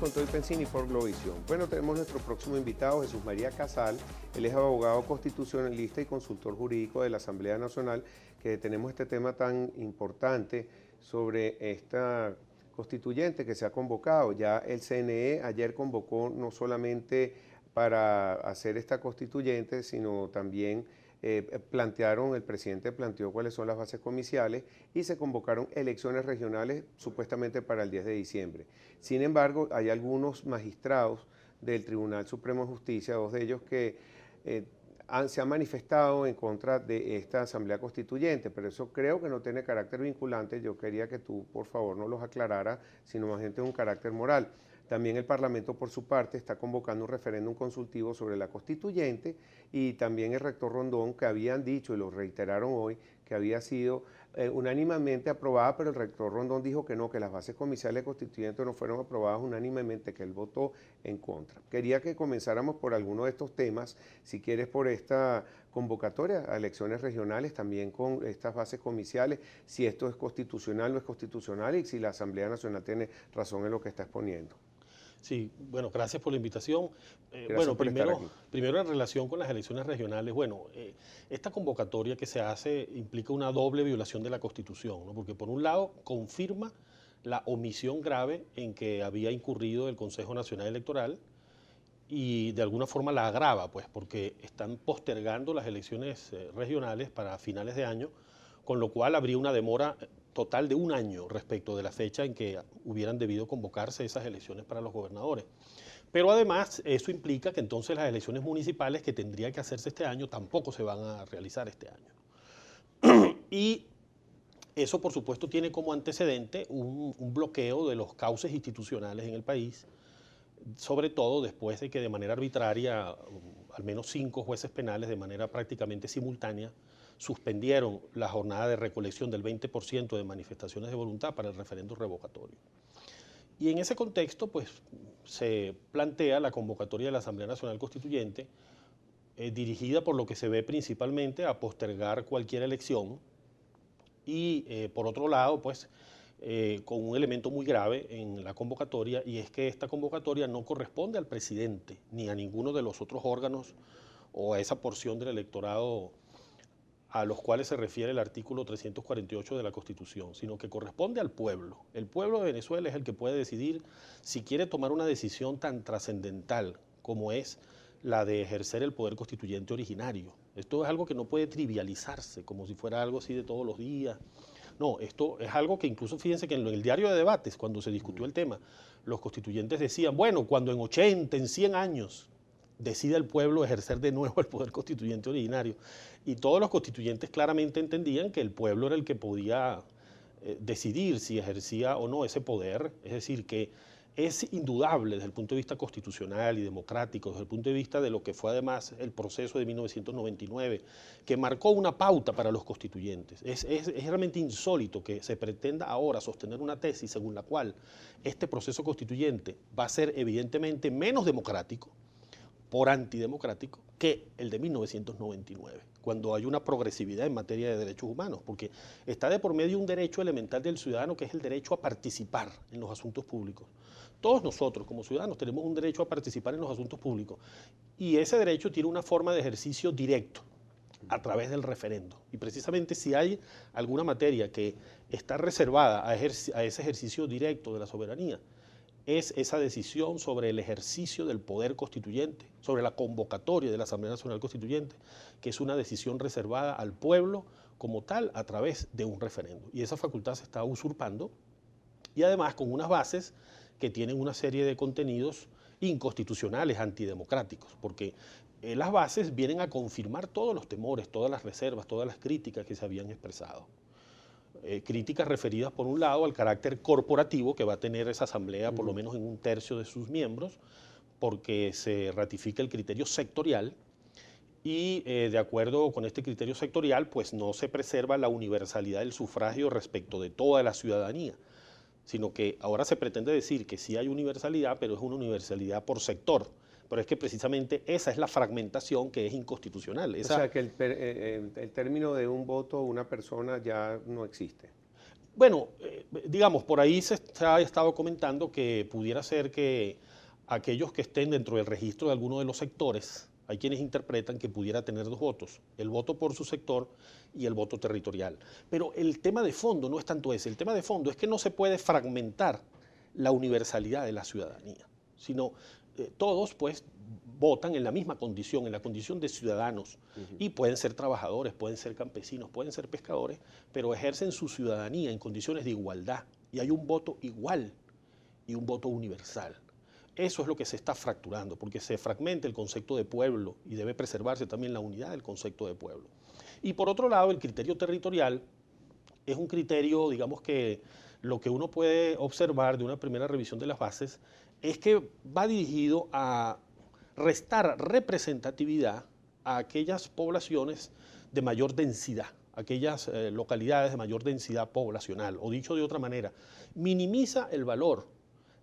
con Toy Pensini por Globovisión. Bueno, tenemos nuestro próximo invitado, Jesús María Casal. Él es abogado constitucionalista y consultor jurídico de la Asamblea Nacional, que tenemos este tema tan importante sobre esta constituyente que se ha convocado. Ya el CNE ayer convocó no solamente para hacer esta constituyente, sino también el presidente planteó cuáles son las bases comiciales y se convocaron elecciones regionales supuestamente para el 10 de diciembre. Sin embargo, hay algunos magistrados del Tribunal Supremo de Justicia, dos de ellos que se han manifestado en contra de esta Asamblea Constituyente, pero eso creo que no tiene carácter vinculante. Yo quería que tú, por favor, no los aclararas, sino más bien tiene un carácter moral. También el Parlamento, por su parte, está convocando un referéndum consultivo sobre la Constituyente, y también el rector Rondón, que habían dicho, y lo reiteraron hoy, que había sido unánimemente aprobada, pero el rector Rondón dijo que no, que las bases comiciales constituyentes no fueron aprobadas unánimemente, que él votó en contra. Quería que comenzáramos por alguno de estos temas, si quieres por esta convocatoria a elecciones regionales, también con estas bases comiciales, si esto es constitucional o no es constitucional, y si la Asamblea Nacional tiene razón en lo que está exponiendo. Sí, bueno, gracias por la invitación. Gracias por estar aquí. Primero en relación con las elecciones regionales, bueno, esta convocatoria que se hace implica una doble violación de la Constitución, ¿no? Porque por un lado confirma la omisión grave en que había incurrido el Consejo Nacional Electoral y de alguna forma la agrava, pues, porque están postergando las elecciones regionales para finales de año, con lo cual habría una demora total de un año respecto de la fecha en que hubieran debido convocarse esas elecciones para los gobernadores. Pero además eso implica que entonces las elecciones municipales que tendrían que hacerse este año tampoco se van a realizar este año. Y eso por supuesto tiene como antecedente un bloqueo de los cauces institucionales en el país, sobre todo después de que de manera arbitraria al menos 5 jueces penales de manera prácticamente simultánea suspendieron la jornada de recolección del 20% de manifestaciones de voluntad para el referéndum revocatorio. Y en ese contexto, pues, se plantea la convocatoria de la Asamblea Nacional Constituyente, dirigida por lo que se ve principalmente a postergar cualquier elección y, por otro lado, pues, con un elemento muy grave en la convocatoria, y es que esta convocatoria no corresponde al presidente ni a ninguno de los otros órganos o a esa porción del electorado a los cuales se refiere el artículo 348 de la Constitución, sino que corresponde al pueblo. El pueblo de Venezuela es el que puede decidir si quiere tomar una decisión tan trascendental como es la de ejercer el poder constituyente originario. Esto es algo que no puede trivializarse como si fuera algo así de todos los días. No, esto es algo que incluso, fíjense que en el diario de debates, cuando se discutió el tema, los constituyentes decían, bueno, cuando en 80, en 100 años decida el pueblo ejercer de nuevo el poder constituyente originario. Y todos los constituyentes claramente entendían que el pueblo era el que podía decidir si ejercía o no ese poder, es decir, que es indudable desde el punto de vista constitucional y democrático, desde el punto de vista de lo que fue además el proceso de 1999, que marcó una pauta para los constituyentes. Es realmente insólito que se pretenda ahora sostener una tesis según la cual este proceso constituyente va a ser evidentemente menos democrático, por antidemocrático, que el de 1999, cuando hay una progresividad en materia de derechos humanos, porque está de por medio un derecho elemental del ciudadano, que es el derecho a participar en los asuntos públicos. Todos nosotros como ciudadanos tenemos un derecho a participar en los asuntos públicos, y ese derecho tiene una forma de ejercicio directo a través del referendo. Y precisamente si hay alguna materia que está reservada a ese ejercicio directo de la soberanía, es esa decisión sobre el ejercicio del poder constituyente, sobre la convocatoria de la Asamblea Nacional Constituyente, que es una decisión reservada al pueblo como tal a través de un referendo. Y esa facultad se está usurpando, y además con unas bases que tienen una serie de contenidos inconstitucionales, antidemocráticos, porque las bases vienen a confirmar todos los temores, todas las reservas, todas las críticas que se habían expresado. Críticas referidas por un lado al carácter corporativo que va a tener esa asamblea, por lo menos en un tercio de sus miembros, porque se ratifica el criterio sectorial y de acuerdo con este criterio sectorial pues no se preserva la universalidad del sufragio respecto de toda la ciudadanía, sino que ahora se pretende decir que sí hay universalidad, pero es una universalidad por sector. Pero es que precisamente esa es la fragmentación que es inconstitucional. O sea que el término de un voto, una persona, ya no existe. Bueno, digamos, por ahí se ha estado comentando que pudiera ser que aquellos que estén dentro del registro de alguno de los sectores, hay quienes interpretan que pudiera tener dos votos, el voto por su sector y el voto territorial. Pero el tema de fondo no es tanto ese, el tema de fondo es que no se puede fragmentar la universalidad de la ciudadanía, sino todos pues votan en la misma condición, en la condición de ciudadanos, y pueden ser trabajadores, pueden ser campesinos, pueden ser pescadores, pero ejercen su ciudadanía en condiciones de igualdad, y hay un voto igual y un voto universal. Eso es lo que se está fracturando, porque se fragmenta el concepto de pueblo y debe preservarse también la unidad del concepto de pueblo. Y por otro lado, el criterio territorial es un criterio, digamos que lo que uno puede observar de una primera revisión de las bases es que va dirigido a restar representatividad a aquellas poblaciones de mayor densidad, aquellas localidades de mayor densidad poblacional, o dicho de otra manera, minimiza el valor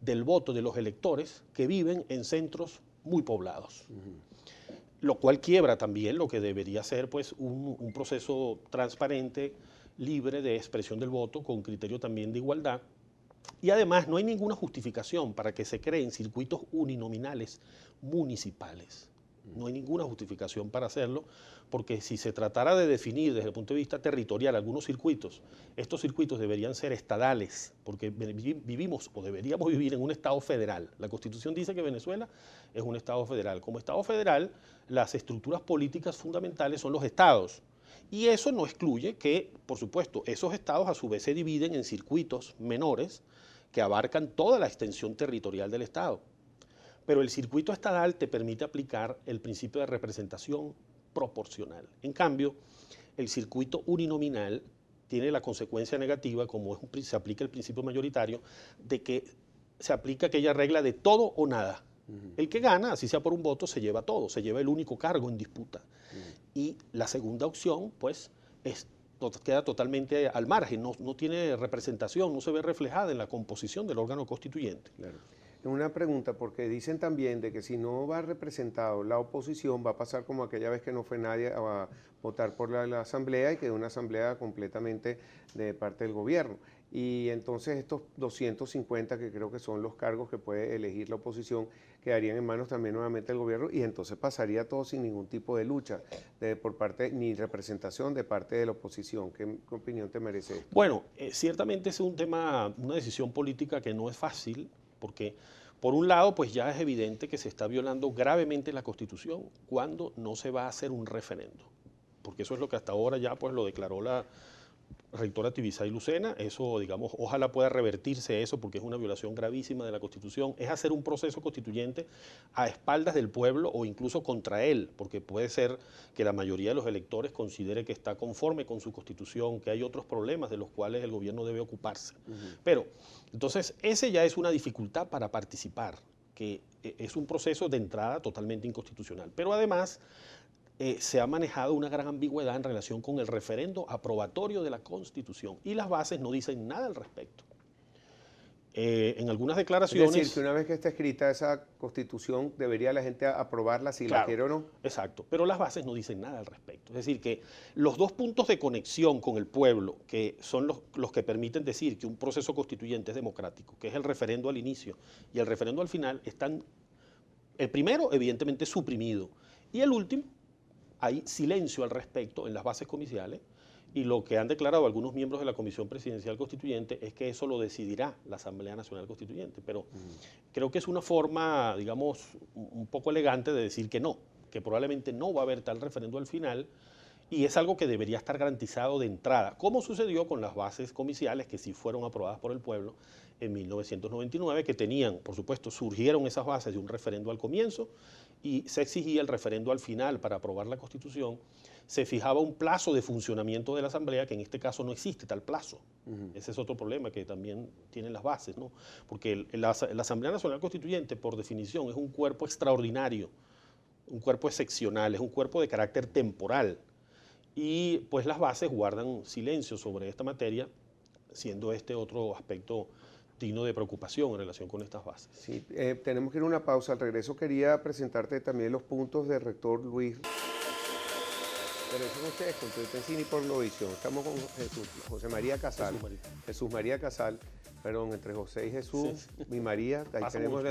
del voto de los electores que viven en centros muy poblados. Lo cual quiebra también lo que debería ser pues, un proceso transparente, libre de expresión del voto, con criterio también de igualdad. Y además no hay ninguna justificación para que se creen circuitos uninominales municipales. No hay ninguna justificación para hacerlo, porque si se tratara de definir desde el punto de vista territorial algunos circuitos, estos circuitos deberían ser estadales, porque vivimos o deberíamos vivir en un Estado federal. La Constitución dice que Venezuela es un Estado federal. Como Estado federal, las estructuras políticas fundamentales son los estados. Y eso no excluye que, por supuesto, esos estados a su vez se dividen en circuitos menores que abarcan toda la extensión territorial del estado. Pero el circuito estadal te permite aplicar el principio de representación proporcional. En cambio, el circuito uninominal tiene la consecuencia negativa, como se aplica el principio mayoritario, de que se aplica aquella regla de todo o nada. El que gana, así sea por un voto, se lleva todo, se lleva el único cargo en disputa. Y la segunda opción, pues, queda totalmente al margen, no tiene representación, no se ve reflejada en la composición del órgano constituyente. Claro. Una pregunta, porque dicen también de que si no va representado la oposición, va a pasar como aquella vez que no fue nadie a votar por la asamblea y quedó una asamblea completamente de parte del gobierno. Y entonces estos 250, que creo que son los cargos que puede elegir la oposición, quedarían en manos también nuevamente del gobierno y entonces pasaría todo sin ningún tipo de lucha por parte ni representación de parte de la oposición. ¿Qué opinión te merece esto? Bueno, ciertamente es un tema, una decisión política que no es fácil, porque por un lado, pues ya es evidente que se está violando gravemente la Constitución cuando no se va a hacer un referendo, porque eso es lo que hasta ahora ya pues lo declaró la rectora Tibisay Lucena. Eso, digamos, ojalá pueda revertirse eso, porque es una violación gravísima de la Constitución. Es hacer un proceso constituyente a espaldas del pueblo o incluso contra él, porque puede ser que la mayoría de los electores considere que está conforme con su Constitución, que hay otros problemas de los cuales el gobierno debe ocuparse. Pero, entonces, ese ya es una dificultad para participar, que es un proceso de entrada totalmente inconstitucional. Pero además, se ha manejado una gran ambigüedad en relación con el referendo aprobatorio de la Constitución y las bases no dicen nada al respecto. En algunas declaraciones... Es decir, que una vez que está escrita esa Constitución, debería la gente aprobarla si la quiere o no. Exacto, pero las bases no dicen nada al respecto. Es decir, que los dos puntos de conexión con el pueblo, que son los que permiten decir que un proceso constituyente es democrático, que es el referendo al inicio y el referendo al final, están, el primero evidentemente suprimido y el último, hay silencio al respecto en las bases comiciales, y lo que han declarado algunos miembros de la Comisión Presidencial Constituyente es que eso lo decidirá la Asamblea Nacional Constituyente. Pero creo que es una forma, digamos, un poco elegante de decir que no, que probablemente no va a haber tal referendo al final, y es algo que debería estar garantizado de entrada, como sucedió con las bases comiciales que sí fueron aprobadas por el pueblo en 1999, que tenían, por supuesto, surgieron esas bases de un referendo al comienzo y se exigía el referendo al final para aprobar la Constitución. Se fijaba un plazo de funcionamiento de la Asamblea, que en este caso no existe tal plazo. Ese es otro problema que también tienen las bases, ¿no? Porque la Asamblea Nacional Constituyente, por definición, es un cuerpo extraordinario, un cuerpo excepcional, es un cuerpo de carácter temporal. Y pues las bases guardan silencio sobre esta materia, siendo este otro aspecto digno de preocupación en relación con estas bases. Sí, tenemos que ir a una pausa. Al regreso quería presentarte también los puntos del rector Luis. Regresan ustedes con Toy Pensini por Globovisión. Estamos con José María Casal. Jesús María Casal. Perdón, entre José y Jesús, sí. Mi María, ahí pasa tenemos...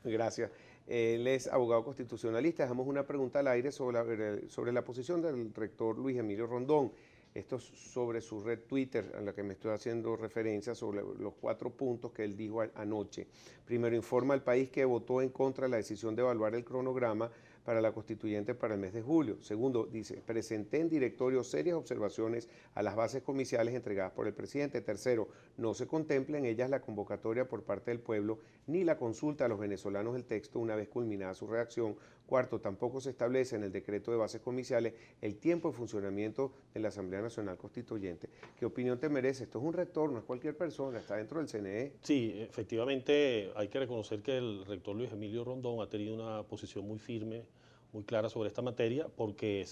Gracias. Él es abogado constitucionalista. Dejamos una pregunta al aire sobre la posición del rector Luis Emilio Rondón. Esto es sobre su red Twitter, a la que me estoy haciendo referencia, sobre los 4 puntos que él dijo anoche. Primero, informa al país que votó en contra de la decisión de evaluar el cronograma para la constituyente para el mes de julio. Segundo, dice, presenté en directorio serias observaciones a las bases comiciales entregadas por el presidente. Tercero, no se contempla en ellas la convocatoria por parte del pueblo ni la consulta a los venezolanos del texto una vez culminada su redacción. Cuarto, tampoco se establece en el decreto de bases comiciales el tiempo de funcionamiento de la Asamblea Nacional Constituyente. ¿Qué opinión te merece? Esto es un rector, no es cualquier persona, está dentro del CNE. Sí, efectivamente hay que reconocer que el rector Luis Emilio Rondón ha tenido una posición muy firme, muy clara sobre esta materia, porque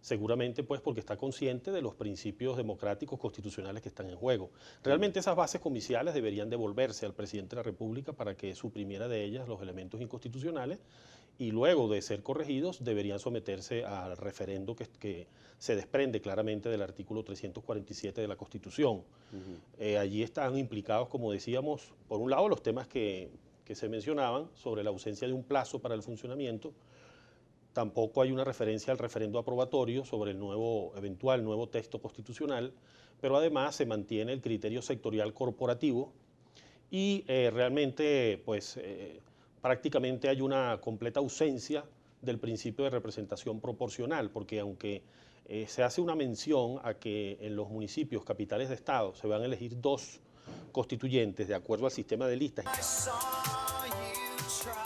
seguramente pues porque está consciente de los principios democráticos constitucionales que están en juego. Realmente esas bases comiciales deberían devolverse al presidente de la República para que suprimiera de ellas los elementos inconstitucionales y luego de ser corregidos deberían someterse al referendo que se desprende claramente del artículo 347 de la Constitución. Allí están implicados, como decíamos, por un lado los temas que se mencionaban sobre la ausencia de un plazo para el funcionamiento. Tampoco hay una referencia al referendo aprobatorio sobre el eventual nuevo texto constitucional, pero además se mantiene el criterio sectorial corporativo y realmente pues prácticamente hay una completa ausencia del principio de representación proporcional, porque aunque se hace una mención a que en los municipios capitales de estado se van a elegir 2 constituyentes de acuerdo al sistema de listas.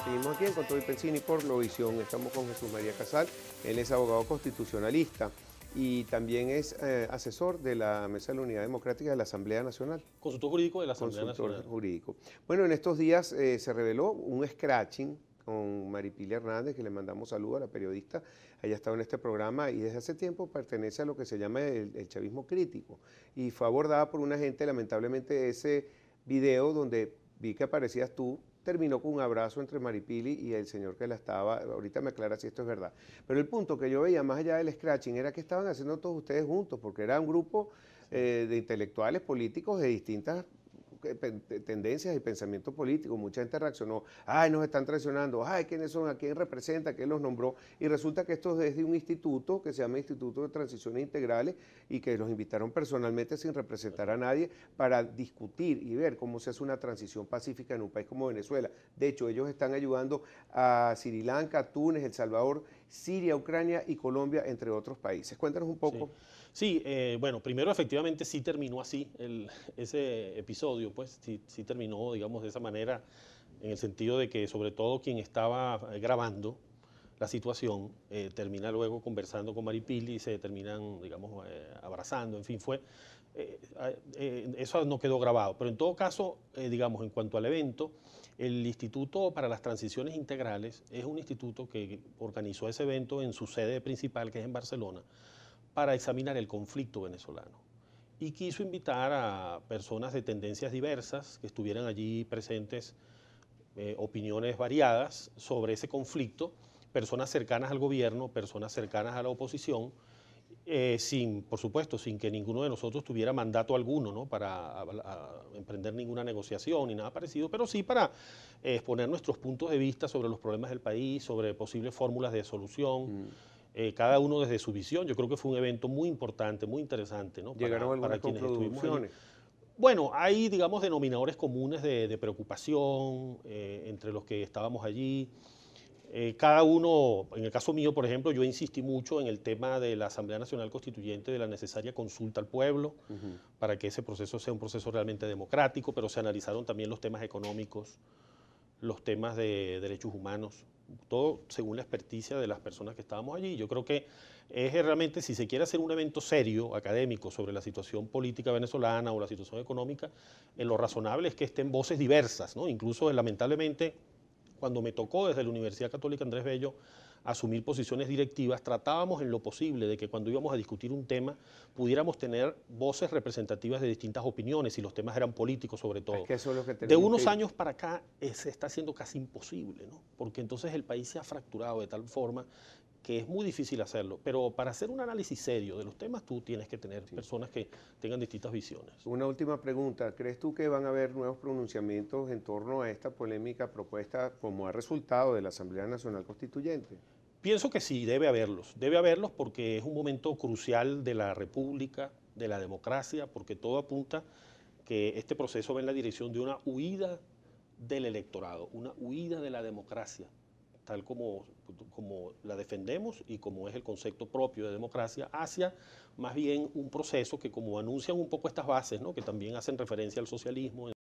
Seguimos aquí en Con Toy Pensini por Globovisión. Estamos con Jesús María Casal. Él es abogado constitucionalista y también es asesor de la Mesa de la Unidad Democrática de la Asamblea Nacional. Consultor jurídico de la Asamblea Consultor Nacional. Jurídico. Bueno, en estos días se reveló un scratching con Maripili Hernández, que le mandamos saludos a la periodista. Ella ha estado en este programa y desde hace tiempo pertenece a lo que se llama el chavismo crítico. Y fue abordada por una gente, lamentablemente, ese video donde vi que aparecías tú, terminó con un abrazo entre Maripili y el señor que la estaba, ahorita me aclara si esto es verdad. Pero el punto que yo veía más allá del scratching era que estaban haciendo todos ustedes juntos, porque era un grupo de intelectuales políticos de distintas tendencias y pensamiento político. Mucha gente reaccionó, ay, nos están traicionando, ay, ¿quiénes son? ¿A quién representa? ¿Quién los nombró? Y resulta que esto es de un instituto que se llama Instituto de Transiciones Integrales y que los invitaron personalmente sin representar a nadie para discutir y ver cómo se hace una transición pacífica en un país como Venezuela. De hecho, ellos están ayudando a Sri Lanka, Túnez, El Salvador, Siria, Ucrania y Colombia, entre otros países. Cuéntanos un poco. Sí, bueno, primero efectivamente sí terminó así ese episodio, pues sí terminó, digamos, de esa manera, en el sentido de que sobre todo quien estaba grabando la situación termina luego conversando con Maripili y se terminan, digamos, abrazando, en fin, eso no quedó grabado. Pero en todo caso, digamos, en cuanto al evento, el Instituto para las Transiciones Integrales es un instituto que organizó ese evento en su sede principal, que es en Barcelona, para examinar el conflicto venezolano. Y quiso invitar a personas de tendencias diversas que estuvieran allí presentes, opiniones variadas sobre ese conflicto, personas cercanas al gobierno, personas cercanas a la oposición, por supuesto, sin que ninguno de nosotros tuviera mandato alguno, ¿no?, para emprender ninguna negociación ni nada parecido, pero sí para exponer nuestros puntos de vista sobre los problemas del país, sobre posibles fórmulas de solución. Cada uno desde su visión. Yo creo que fue un evento muy importante, muy interesante, ¿no? ¿Llegaron algunas conclusiones? Bueno, hay, digamos, denominadores comunes de preocupación entre los que estábamos allí. Cada uno, en el caso mío, por ejemplo, yo insistí mucho en el tema de la Asamblea Nacional Constituyente, de la necesaria consulta al pueblo, para que ese proceso sea un proceso realmente democrático, pero se analizaron también los temas económicos, los temas de derechos humanos, todo según la experticia de las personas que estábamos allí. Yo creo que es realmente, si se quiere hacer un evento serio, académico, sobre la situación política venezolana o la situación económica, lo razonable es que estén voces diversas, ¿no? Incluso, lamentablemente, cuando me tocó desde la Universidad Católica Andrés Bello asumir posiciones directivas, tratábamos en lo posible de que cuando íbamos a discutir un tema pudiéramos tener voces representativas de distintas opiniones y los temas eran políticos sobre todo. Es que eso es lo que de unos años para acá se está haciendo casi imposible, ¿no? Porque entonces el país se ha fracturado de tal forma que es muy difícil hacerlo, pero para hacer un análisis serio de los temas tú tienes que tener personas que tengan distintas visiones. Una última pregunta, ¿crees tú que van a haber nuevos pronunciamientos en torno a esta polémica propuesta como resultado de la Asamblea Nacional Constituyente? Pienso que sí, debe haberlos porque es un momento crucial de la República, de la democracia, porque todo apunta que este proceso va en la dirección de una huida del electorado, una huida de la democracia, tal como la defendemos y como es el concepto propio de democracia, hacia más bien un proceso que, como anuncian un poco estas bases, ¿no?, que también hacen referencia al socialismo,